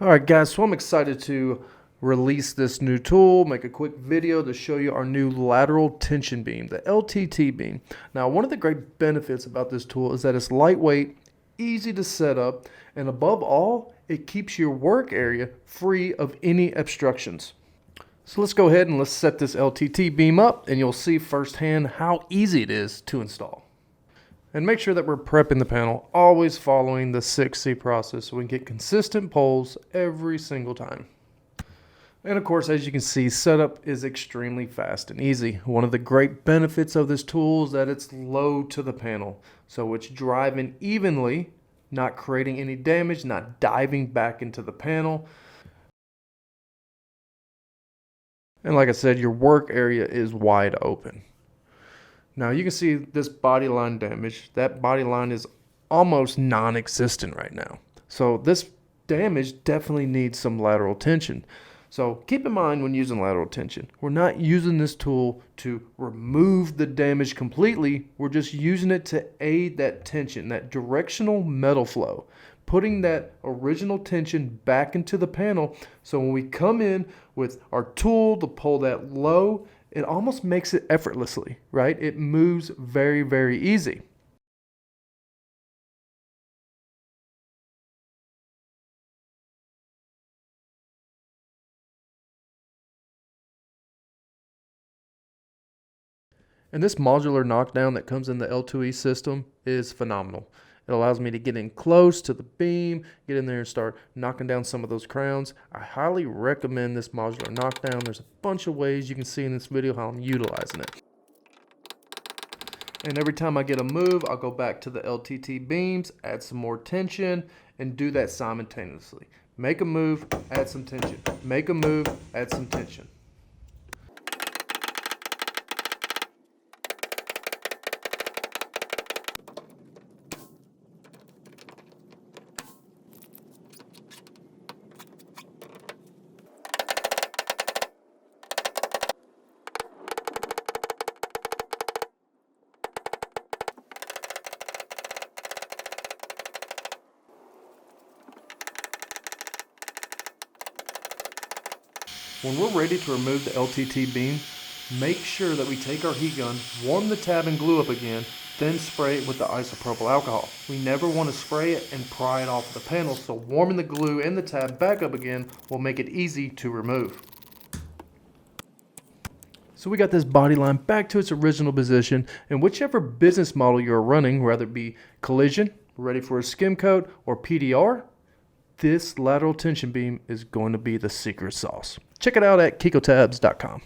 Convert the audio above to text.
Alright guys, so I'm excited to release this new tool, make a quick video to show you our new lateral tension beam, the LTT beam. Now one of the great benefits about this tool is that it's lightweight, easy to set up, and above all, it keeps your work area free of any obstructions. So let's go ahead and let's set this LTT beam up and you'll see firsthand how easy it is to install. And make sure that we're prepping the panel, always following the 6C process so we can get consistent poles every single time. And of course, as you can see, setup is extremely fast and easy. One of the great benefits of this tool is that it's low to the panel. So it's driving evenly, not creating any damage, not diving back into the panel. And like I said, your work area is wide open. Now you can see this body line damage. That body line is almost non-existent right now. So this damage definitely needs some lateral tension. So keep in mind when using lateral tension, we're not using this tool to remove the damage completely. We're just using it to aid that tension, that directional metal flow, putting that original tension back into the panel. So when we come in with our tool to pull that low, it almost makes it effortlessly, right? It moves very, very easy. And this modular knockdown that comes in the L2E system is phenomenal. It allows me to get in close to the beam, get in there and start knocking down some of those crowns. I highly recommend this modular knockdown. There's a bunch of ways you can see in this video how I'm utilizing it. And every time I get a move, I'll go back to the LTT beams, add some more tension, and do that simultaneously. Make a move, add some tension. Make a move, add some tension. When we're ready to remove the LTT beam, make sure that we take our heat gun, warm the tab and glue up again, then spray it with the isopropyl alcohol. We never want to spray it and pry it off the panel, so warming the glue and the tab back up again will make it easy to remove. So we got this body line back to its original position, and whichever business model you're running, whether it be collision, ready for a skim coat, or PDR, this lateral tension beam is going to be the secret sauce. Check it out at KECOTabs.com.